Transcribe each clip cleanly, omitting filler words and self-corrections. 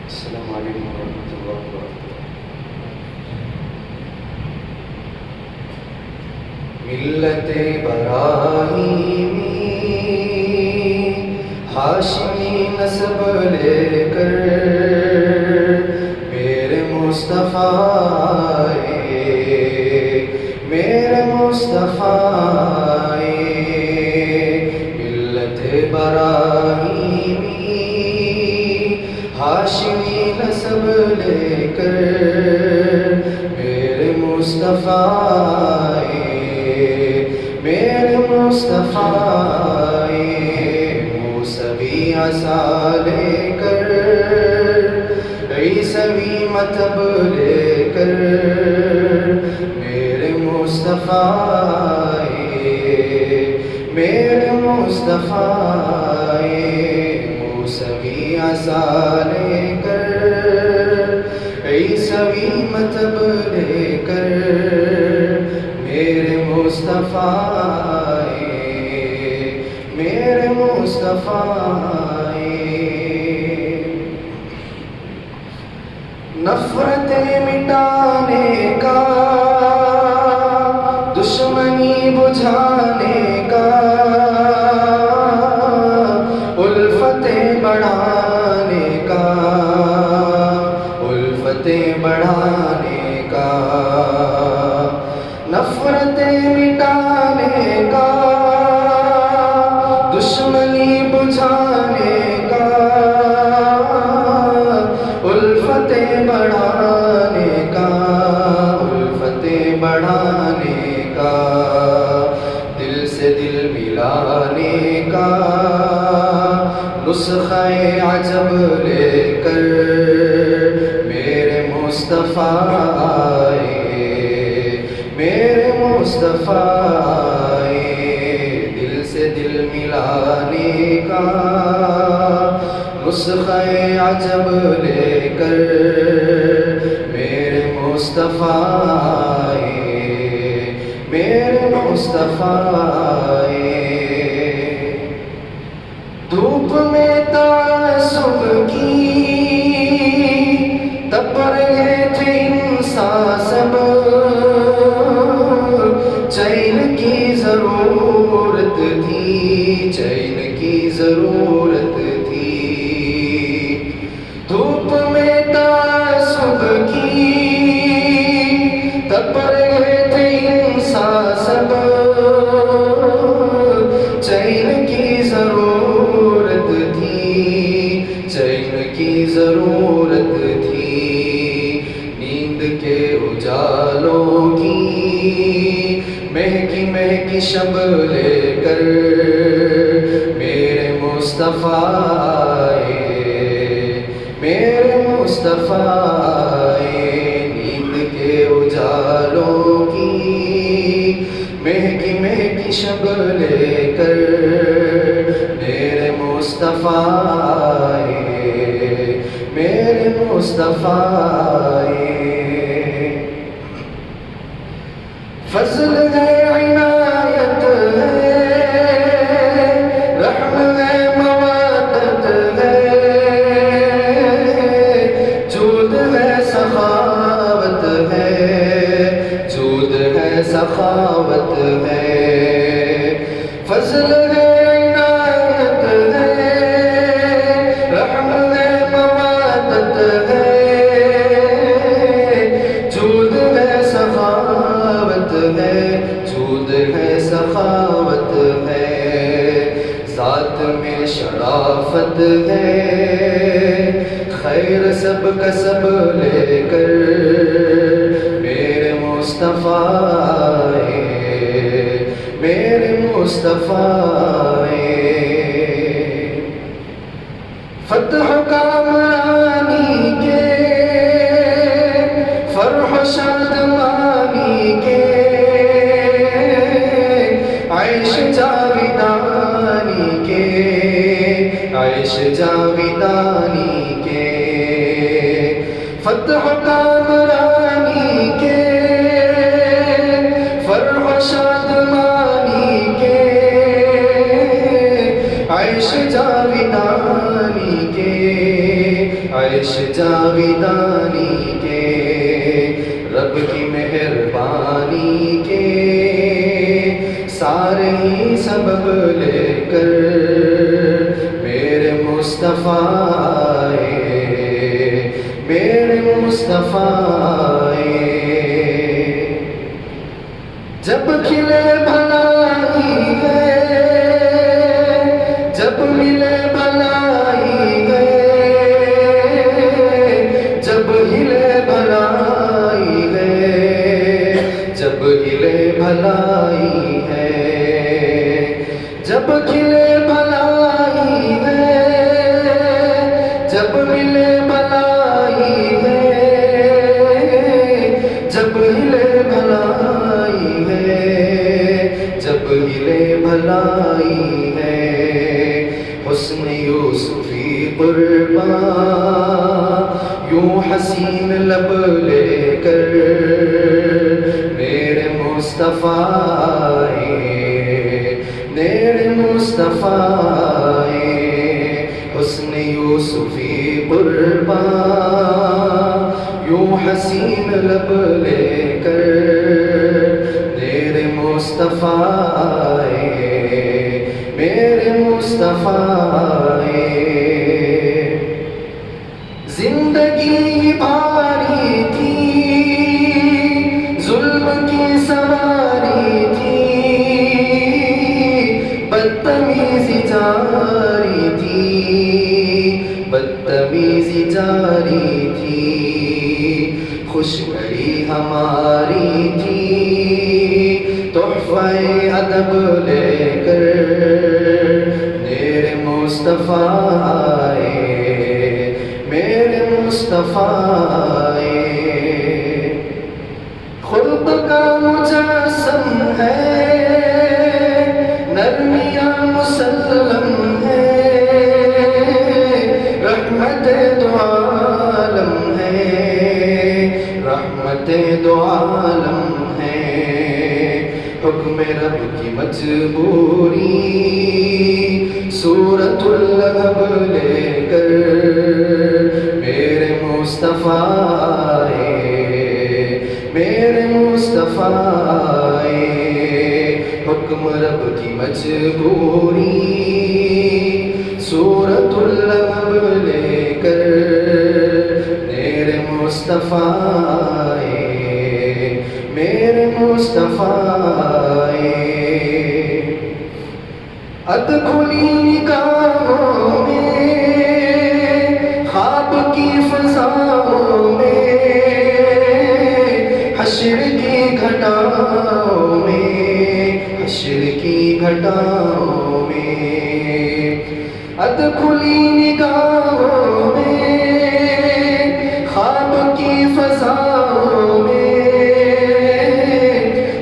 السلام علیکم ورحمۃ اللہ وبرکاتہ۔ ملت براہیمی ہاشمی نسب لے کر میرے مصطفیٰ آئے، میرے مصطفیٰ آئے۔ ملت براہیمی ہاشمی نسب لے کر میرے مصطفیٰ آئے، میرے مصطفیٰ آئے۔ موسوی عصا لے کر عیسوی مطب لے کر میرے مصطفیٰ آئے، میرے مصطفیٰ آئے۔ موسوی عصا لے کر عیسوی مطب لے کر میرے مصطفیٰ آئے، میرے مصطفیٰ آئے۔ نفرتیں مٹانے کا، دشمنی بجھانے کا، الفتیں بڑھانے کا، الفتیں بڑھانے کا، نفرتیں مٹانے کا، دشمنی بجھانے کا، الفتیں بڑھانے کا، الفتیں بڑھانے کا، دل سے دل ملانے کا، نسخہ عجب لے کر میرے مصطفیٰ آئے، میرے مصطفیٰ آئے۔ دل سے دل ملانے کا، نسخہ عجب لے کر میرے مصطفیٰ آئے، میرے مصطفیٰ آئے۔ دھوپ میں تعصب کی تپ رہے تھے انسان سب، چین کی ضرورت تھی، چین کی ضرورت تھی۔ دھوپ میں تعصب کی تپ رہے تھے انسان سب، چین کی ضرورت تھی، چین کی ضرورت تھی۔ نیند کے اجالوں کی مہکی مہکی شب لے کر میرے مصطفیٰ آئے، میرے مصطفیٰ آئے۔ نیند کے اجالوں کی مہکی مہکی شب لے کر میرے مصطفیٰ آئے، میرے مصطفیٰ آئے۔ فضل ہے، عنایت ہے، رحم ہے، مودت ہے، جود ہے، سخاوت ہے، جود ہے، سخاوت ہے۔ فضل ہے، عنایت ہے، رحم ہے، مودت ہے، جود ہے، سخاوت ہے، جود ہے، سخاوت ہے۔ ذات میں شرافت ہے، خیر سب کا سب لے کر میرے مصطفیٰ آئے، میرے مصطفیٰ آئے۔ فتح کامرانی کے، فرح شادمانی کے، عیش جاویدانی کے، عیش جاویدانی کے۔ فتح کامرانی کے، فرح شادمانی کے، عیش جاویدانی کے، عیش جاویدانی کے، رب کی مہربانی کے سارے ہی سبب لے کر میرے مصطفیٰ آئے، میرے مصطفیٰ آئے۔ جب کھلے بھلائی ہے، جب ملے بھلائی ہے، جب ہلے بھلائی ہے، جب ہلے بھلائی ہے، جب کھلے بھلائی ہے، جب ملے بھلائی ہے، جب ہلے بھلائی ہے، جب ہلے بھلائی ہے۔ حسن یوسفی قرباں یوں حسین لب لے کر میرے مصطفیٰ آئے، میرے مصطفیٰ آئے۔ حسن یوسفی قرباں یوں حسین لب لے کر میرے مصطفیٰ آئے، میرے مصطفیٰ آئے۔ زندگی بھاری تھی، ظلم کی سواری تھی، بدتمیزی جاری تھی، بدتمیزی جاری تھی، خوش گھڑی ہماری تھی، تحفہ ادب لے کر میرے مصطفیٰ آئے، میرے مصطفیٰ آئے۔ خلق کا مجسم ہے، نرمیاں مسلم ہے، رحمت دو عالم ہے، رحمت دو عالم ہے۔ حکم رب کی مجبوری سورۃ اللہب لے کر میرے مصطفیٰ آئے، میرے مصطفیٰ آئے۔ حکم رب کی مجبوری سورۃ اللہب لے کر میرے مصطفیٰ آئے، میرے مصطفیٰ آئے۔ ادخلی نگاہوں میں، خواب کی فضاؤں میں، حشر کی گھٹاؤں میں، حشر کی گھٹاؤں میں۔ ادخلی نگاہوں میں، خواب کی فضاؤں میں،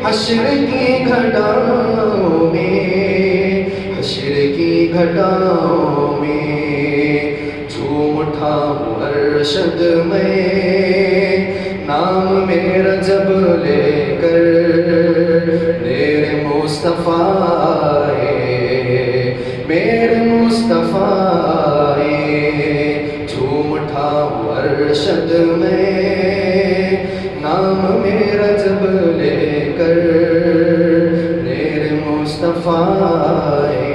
حشر کی گھٹاؤں میں، حشر کی گھٹاؤں میں۔ جھوم اٹھا ہوں ارشد میں، نام میرا جب لے کر میرے مصطفیٰ آئے، میرے مصطفیٰ آئے۔ جھوم اٹھا ہوں ارشد میں، نام میرا جب لے کر میرے مصطفیٰ آئے،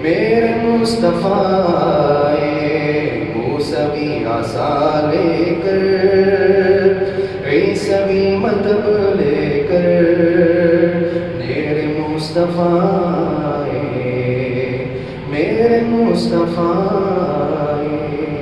میرے مصطفیٰ آئے۔ موسوی عصا لے کر، عیسوی مطلب لے کر میرے مصطفیٰ آئے، میرے مصطفیٰ آئے۔